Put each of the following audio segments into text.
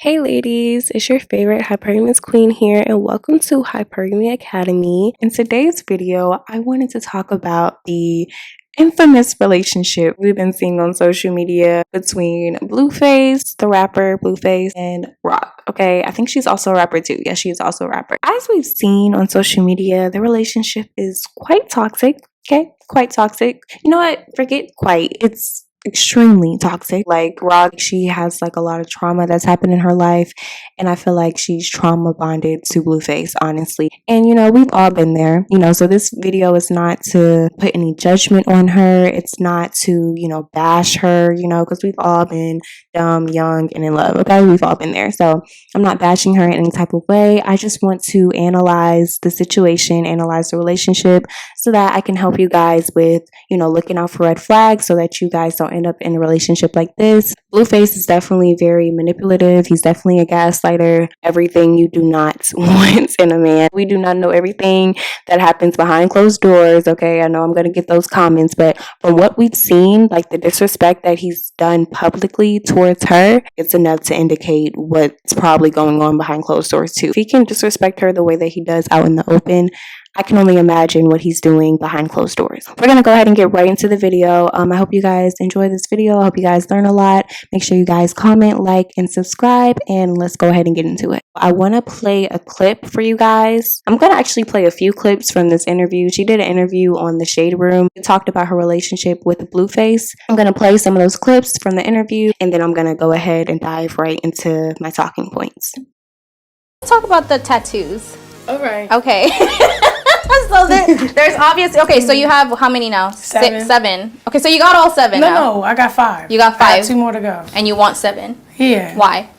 Hey ladies, it's your favorite hypergamous queen here and welcome to Hypergamy Academy. In today's video, I wanted to talk about the infamous relationship we've been seeing on social media between Blueface, the rapper Blueface, and Rock. Okay, I think she's also a rapper too. Yes, she is also a rapper. As we've seen on social media, the relationship is quite toxic. Okay, quite toxic. You know what? Forget quite. It's extremely toxic. Like Rock, she has like a lot of trauma that's happened in her life, and I feel like she's trauma bonded to Blueface, honestly. And we've all been there. So this video is not to put any judgment on her. It's not to bash her. Because we've all been dumb, young, and in love. Okay, we've all been there. So I'm not bashing her in any type of way. I just want to analyze the situation, analyze the relationship, so that I can help you guys with looking out for red flags, so that you guys don't end up in a relationship like this. Blueface is definitely very manipulative. He's definitely a gaslighter. Everything you do not want in a man. We do not know everything that happens behind closed doors. Okay, I know I'm going to get those comments, but from what we've seen, like the disrespect that he's done publicly towards her, it's enough to indicate what's probably going on behind closed doors too. If he can disrespect her the way that he does out in the open, I can only imagine what he's doing behind closed doors. We're going to go ahead and get right into the video. I hope you guys enjoy this video. I hope you guys learn a lot. Make sure you guys comment, like, and subscribe, and let's go ahead and get into it. I want to play a clip for you guys. I'm going to actually play a few clips from this interview. She did an interview on the Shade Room. She talked about her relationship with Blueface. I'm going to play some of those clips from the interview, and then I'm going to go ahead and dive right into my talking points. Let's talk about the tattoos. All right. Okay. So there's obviously, okay, so you have how many now? Seven. Okay, so you got all seven now. No, I got 5. You got 5. I got 2 more to go. And you want 7. Yeah. Why?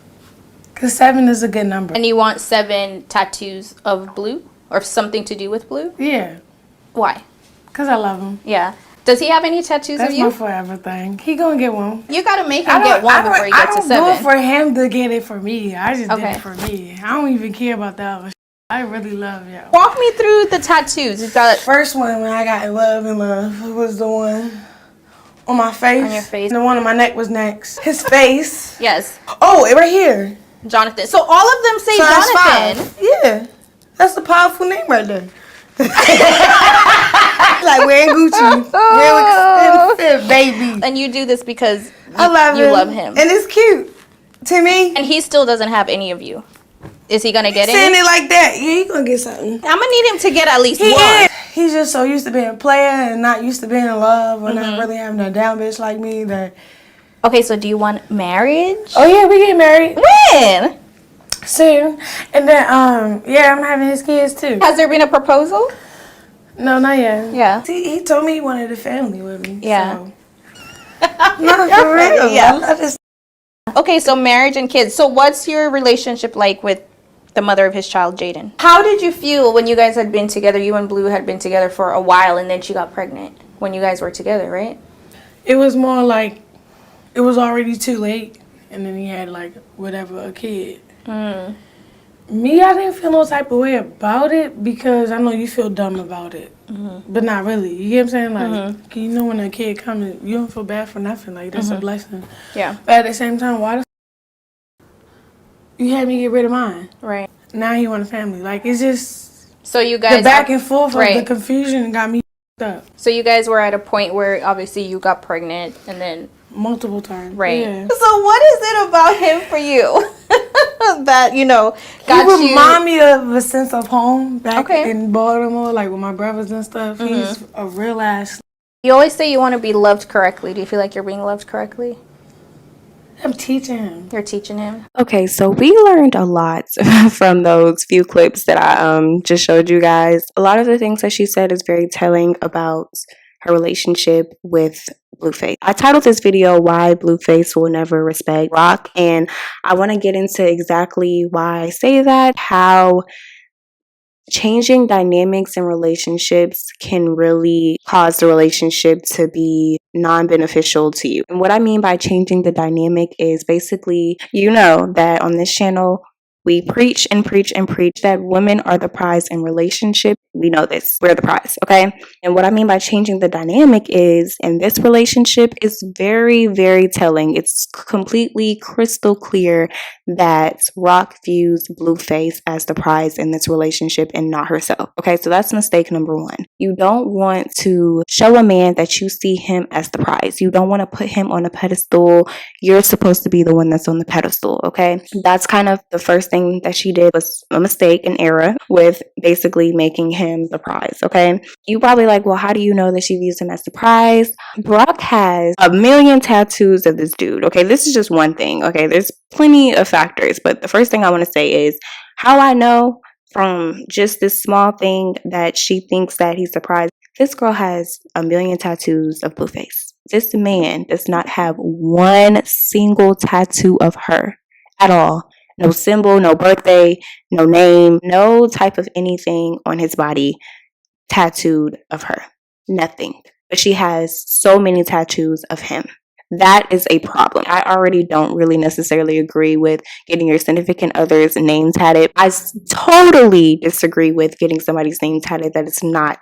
Because 7 is a good number. And you want 7 tattoos of blue? Or something to do with blue? Yeah. Why? Because I love him. Yeah. Does he have any tattoos That's of you? my forever thing. He gonna get one. You gotta make him get one before you get to 7. I don't do it for him to get it for me. I just did it for me. I don't even care about that one. I really love y'all. Walk me through the tattoos. You got first one when I got in love was the one on my face. On your face. And the one on my neck was next. His face. Yes. Oh, right here. Jonathan. So all of them say so Jonathan. Yeah. That's a powerful name right there. Like wearing Gucci. Real expensive, baby. And you do this because I love him. And it's cute to me. And he still doesn't have any of you. Is he gonna get it? Saying it like that, yeah, he gonna get something. I'm gonna need him to get at least one. Is. He's just so used to being a player and not used to being in love, or not really having a down bitch like me. That. Okay, so do you want marriage? Oh yeah, we get married. When? Soon. And then yeah, I'm having his kids too. Has there been a proposal? No, not yet. Yeah. See, he told me he wanted a family with me. Yeah. So. No, for real. Yeah. I just. Okay, so marriage and kids. So what's your relationship like with the mother of his child, Jaden? How did you feel when you guys had been together? You and Blue had been together for a while, and then she got pregnant when you guys were together, right? It was more like it was already too late, and then he had like a kid. Me, I didn't feel no type of way about it because I know you feel dumb about it, but not really. You get what I'm saying? Like, you know when a kid comes, you don't feel bad for nothing. Like, that's a blessing. Yeah. But at the same time, why the you had me get rid of mine? Right. Now you want a family. Like, it's just so you guys the back and forth of right. the confusion got me up. So you guys were at a point where obviously you got pregnant and then multiple times. Right. Yeah. So what is it about him for you that, got he remind me of a sense of home back Okay. in Baltimore, like with my brothers and stuff. He's a real ass. You always say you want to be loved correctly. Do you feel like you're being loved correctly? I'm teaching him. You're teaching him? Okay, so we learned a lot from those few clips that I just showed you guys. A lot of the things that she said is very telling about her relationship with Blueface. I titled this video, Why Blueface Will Never Respect Rock, and I want to get into exactly why I say that, how changing dynamics in relationships can really cause the relationship to be non-beneficial to you. And what I mean by changing the dynamic is basically, that on this channel, We preach and preach and preach that women are the prize in relationship. We know this. We're the prize, okay? And what I mean by changing the dynamic is, in this relationship, is very, very telling. It's completely crystal clear that Rock views Blueface as the prize in this relationship and not herself. Okay, so that's mistake number one. You don't want to show a man that you see him as the prize. You don't want to put him on a pedestal. You're supposed to be the one that's on the pedestal, okay? That's kind of the first thing that she did, was a mistake, an error, with basically making him the prize, okay? You probably like, well, how do you know that she views him as the prize? Brock has a million tattoos of this dude, okay? This is just one thing, okay? There's plenty of factors, but the first thing I want to say is how I know from just this small thing that she thinks that he's the prize. This girl has a million tattoos of Blueface. This man does not have one single tattoo of her at all. No symbol, no birthday, no name, no type of anything on his body tattooed of her. Nothing. But she has so many tattoos of him. That is a problem. I already don't really necessarily agree with getting your significant other's name tatted. I totally disagree with getting somebody's name tatted that is not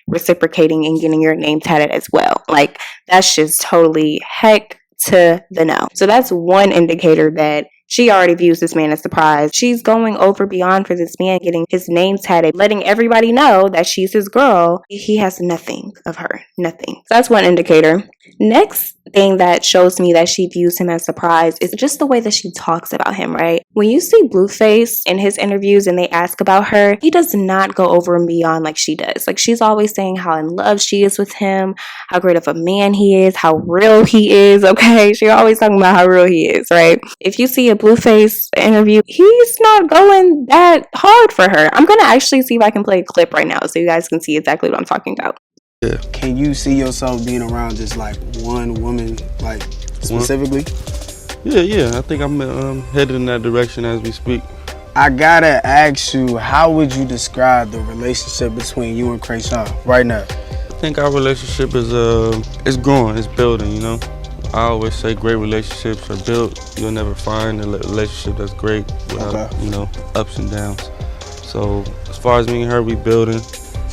reciprocating and getting your name tatted as well. Like, that's just totally heck to the no. So that's one indicator that she already views this man as the prize. She's going over beyond for this man, getting his name tatted, letting everybody know that she's his girl. He has nothing of her. Nothing. So that's one indicator. Next thing that shows me that she views him as the prize is just the way that she talks about him, right? When you see Blueface in his interviews and they ask about her, he does not go over and beyond like she does. Like, she's always saying how in love she is with him, how great of a man he is, how real he is, okay? She's always talking about how real he is, right? If you see a Blueface interview, he's not going that hard for her. I'm gonna actually see if I can play a clip right now so you guys can see exactly what I'm talking about. Yeah. Can you see yourself being around just like one woman, like specifically? Yeah. I think I'm headed in that direction as we speak. I gotta ask you, how would you describe the relationship between you and Chrisean right now? I think our relationship is it's growing, it's building, you know. I always say great relationships are built. You'll never find a relationship that's great without, you know, ups and downs. So as far as me and her, we building.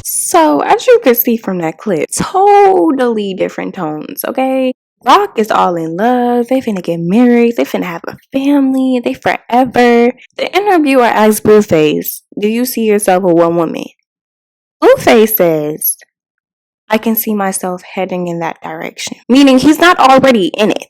So, as you can see from that clip, totally different tones, okay? Rock is all in love. They finna get married. They finna have a family. They forever. The interviewer asked Blueface, do you see yourself with one woman? Blueface says, I can see myself heading in that direction. Meaning he's not already in it.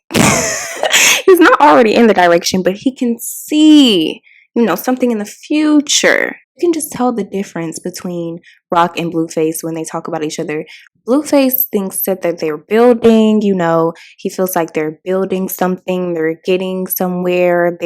He's not already in the direction, but he can see, you know, something in the future. You can just tell the difference between Rock and Blueface when they talk about each other. Blueface thinks that they're building, you know, he feels like they're building something, they're getting somewhere,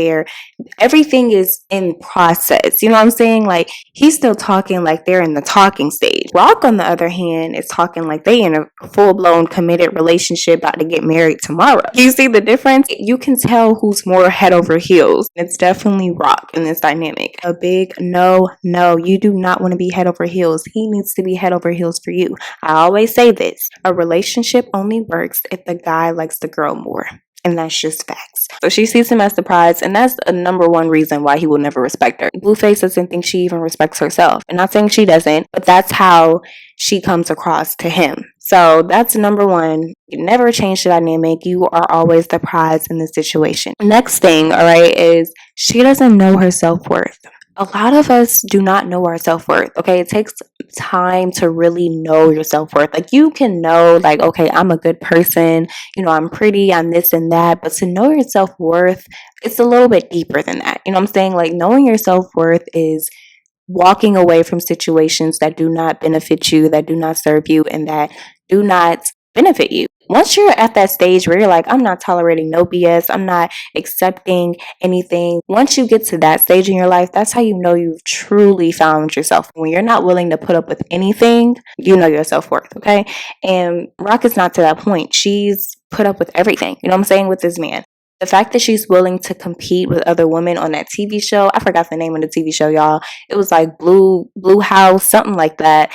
everything is in process. You know what I'm saying? Like, he's still talking like they're in the talking stage. Rock, on the other hand, is talking like they in a full-blown committed relationship about to get married tomorrow. You see the difference? You can tell who's more head over heels. It's definitely Rock in this dynamic. A big no, you do not want to be head over heels. He needs to be head over heels for you. I always say this, a relationship only works if the guy likes the girl more. And that's just facts. So she sees him as the prize, and that's a number one reason why he will never respect her. Blueface doesn't think she even respects herself. I'm not saying she doesn't, but that's how she comes across to him. So that's number one. You never change the dynamic. You are always the prize in this situation. Next thing, all right, is she doesn't know her self-worth. A lot of us do not know our self-worth, okay? It takes time to really know your self-worth. Like, you can know, like, okay, I'm a good person, you know, I'm pretty, I'm this and that, but to know your self-worth, it's a little bit deeper than that. You know what I'm saying? Like, knowing your self-worth is walking away from situations that do not benefit you, that do not serve you, and that do not benefit you. Once you're at that stage where you're like, I'm not tolerating no BS, I'm not accepting anything. Once you get to that stage in your life, that's how you know you've truly found yourself. When you're not willing to put up with anything, you know your self-worth, okay? And Rock is not to that point. She's put up with everything, you know what I'm saying, with this man. The fact that she's willing to compete with other women on that TV show, I forgot the name of the TV show, y'all. It was like Blue House, something like that.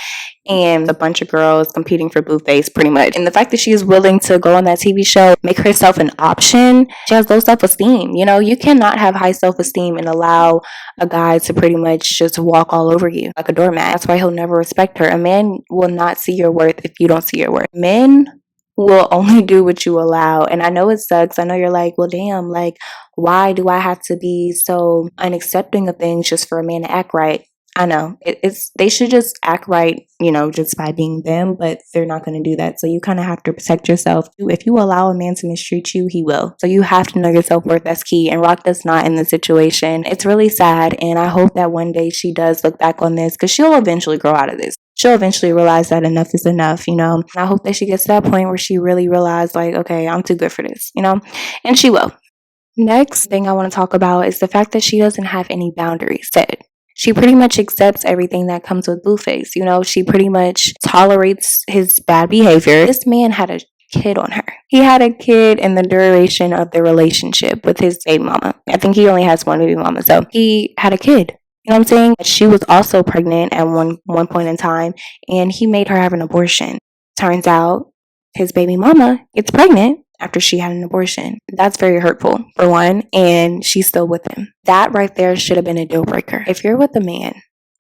And a bunch of girls competing for Blueface, pretty much. And the fact that she is willing to go on that TV show, make herself an option, she has low self-esteem. You know, you cannot have high self-esteem and allow a guy to pretty much just walk all over you like a doormat. That's why he'll never respect her. A man will not see your worth if you don't see your worth. Men will only do what you allow. And I know it sucks. I know you're like, well, damn, like, why do I have to be so unaccepting of things just for a man to act right? I know it's they should just act right, you know, just by being them, but they're not going to do that. So you kind of have to protect yourself. If you allow a man to mistreat you, he will. So you have to know your self-worth. That's key. And Rock does not in this situation. It's really sad. And I hope that one day she does look back on this, because she'll eventually grow out of this. She'll eventually realize that enough is enough, you know. And I hope that she gets to that point where she really realizes, like, okay, I'm too good for this, you know, and she will. Next thing I want to talk about is the fact that she doesn't have any boundaries set. She pretty much accepts everything that comes with Blueface. You know, she pretty much tolerates his bad behavior. This man had a kid on her. He had a kid in the duration of the relationship with his baby mama. I think he only has one baby mama. So he had a kid. You know what I'm saying? She was also pregnant at one point in time, and he made her have an abortion. Turns out his baby mama gets pregnant after she had an abortion. That's very hurtful, for one, and she's still with him. That right there should have been a deal breaker. If you're with a man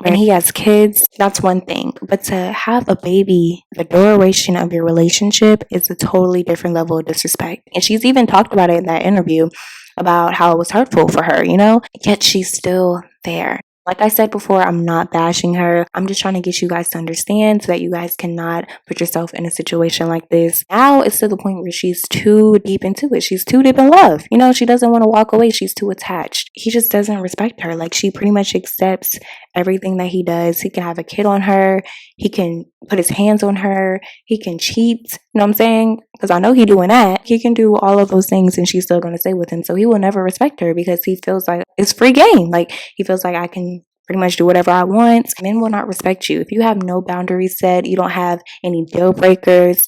and he has kids, that's one thing. But to have a baby, the duration of your relationship is a totally different level of disrespect. And she's even talked about it in that interview about how it was hurtful for her, you know? Yet she's still there. Like I said before, I'm not bashing her. I'm just trying to get you guys to understand so that you guys cannot put yourself in a situation like this. Now it's to the point where she's too deep into it. She's too deep in love. You know, she doesn't want to walk away. She's too attached. He just doesn't respect her. Like, she pretty much accepts everything that he does. He can have a kid on her. He can put his hands on her. He can cheat. You know what I'm saying? Because I know he doing that. He can do all of those things and she's still going to stay with him. So he will never respect her because he feels like it's free game. Like, he feels like I can pretty much do whatever I want. Men will not respect you. If you have no boundaries set, you don't have any deal breakers,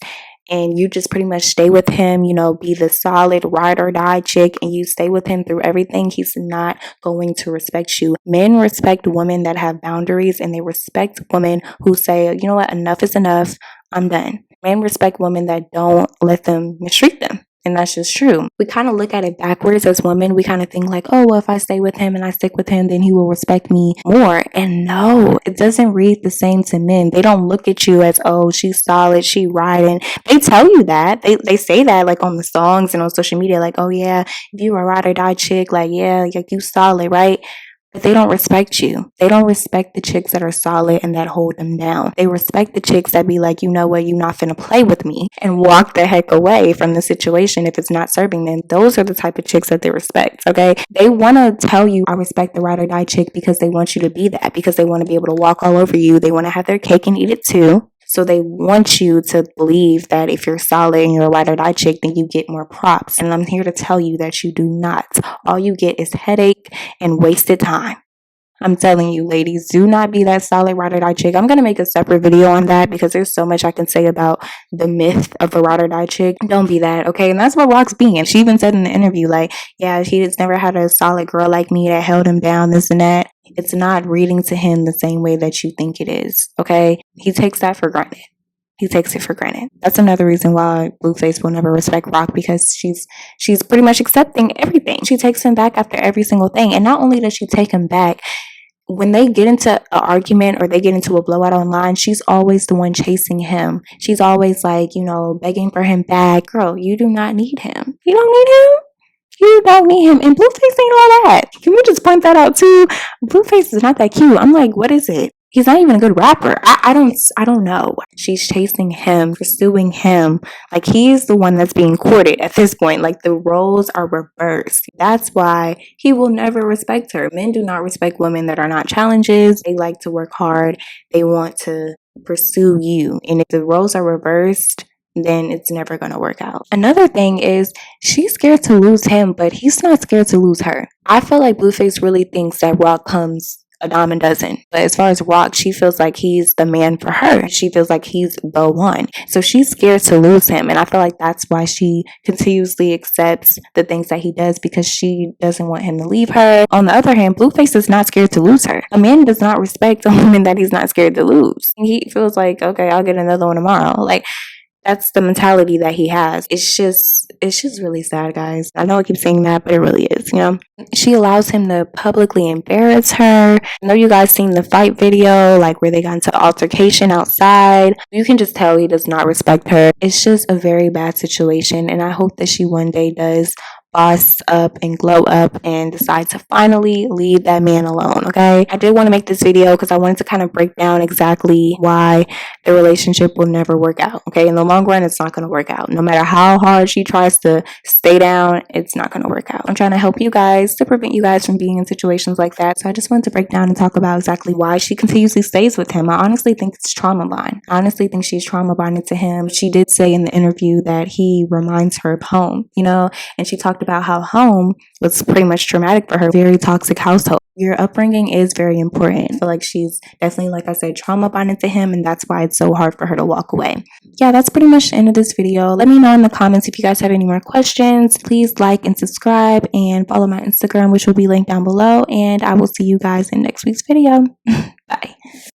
and you just pretty much stay with him, you know, be the solid ride or die chick, and you stay with him through everything, he's not going to respect you. Men respect women that have boundaries, and they respect women who say, you know what, enough is enough, I'm done. Men respect women that don't let them mistreat them. And that's just true. We kind of look at it backwards as women. We kind of think like, oh, well, if I stay with him and I stick with him, then he will respect me more. And no, it doesn't read the same to men. They don't look at you as, oh, she's solid, she riding. They tell you that. They say that like on the songs and on social media, like, oh yeah, if you a ride or die chick, like, yeah, like you solid, right? But they don't respect you. They don't respect the chicks that are solid and that hold them down. They respect the chicks that be like, you know what, you're not finna play with me, and walk the heck away from the situation if it's not serving them. Those are the type of chicks that they respect, okay? They want to tell you, I respect the ride or die chick, because they want you to be that, because they want to be able to walk all over you. They want to have their cake and eat it too. So they want you to believe that if you're solid and you're a ride or die chick, then you get more props. And I'm here to tell you that you do not. All you get is headache and wasted time. I'm telling you, ladies, do not be that solid ride or die chick. I'm going to make a separate video on that because there's so much I can say about the myth of the ride or die chick. Don't be that, okay? And that's what Rock's being. She even said in the interview, like, yeah, she just never had a solid girl like me that held him down, this and that. It's not reading to him the same way that you think it is, okay? He takes that for granted. He takes it for granted. That's another reason why Blueface will never respect Rock, because she's pretty much accepting everything. She takes him back after every single thing. And not only does she take him back, when they get into an argument or they get into a blowout online, she's always the one chasing him. She's always like, you know, begging for him back. Girl, you do not need him. You don't need him. You don't need him. And Blueface ain't all that. Can we just point that out too? Blueface is not that cute. I'm like, what is it? He's not even a good rapper. I don't know. She's chasing him, pursuing him. Like, he's the one that's being courted at this point. Like, the roles are reversed. That's why he will never respect her. Men do not respect women that are not challenges. They like to work hard. They want to pursue you. And if the roles are reversed, then it's never going to work out. Another thing is, she's scared to lose him, but he's not scared to lose her. I feel like Blueface really thinks that Rock comes a dime a dozen. But as far as Rock, she feels like he's the man for her. She feels like he's the one. So she's scared to lose him. And I feel like that's why she continuously accepts the things that he does, because she doesn't want him to leave her. On the other hand, Blueface is not scared to lose her. A man does not respect a woman that he's not scared to lose. He feels like, okay, I'll get another one tomorrow. Like, that's the mentality that he has. It's just really sad, guys. I know I keep saying that, but it really is, you know? She allows him to publicly embarrass her. I know you guys seen the fight video, like where they got into altercation outside. You can just tell he does not respect her. It's just a very bad situation, and I hope that she one day does boss up and glow up and decide to finally leave that man alone. Okay, I did want to make this video because I wanted to kind of break down exactly why the relationship will never work out. Okay, in the long run, it's not going to work out. No matter how hard she tries to stay down, it's not going to work out. I'm trying to help you guys to prevent you guys from being in situations like that. So I just wanted to break down and talk about exactly why she continuously stays with him. I honestly think it's trauma bond. I honestly think she's trauma bonded to him. She did say in the interview that he reminds her of home, you know, and she talked about how home was pretty much traumatic for her. Very toxic household. Your upbringing is very important. I feel like she's definitely, like I said, trauma bonded to him, and that's why it's so hard for her to walk away. Yeah, that's pretty much the end of this video. Let me know in the comments if you guys have any more questions. Please like and subscribe and follow my Instagram, which will be linked down below, and I will see you guys in next week's video. Bye.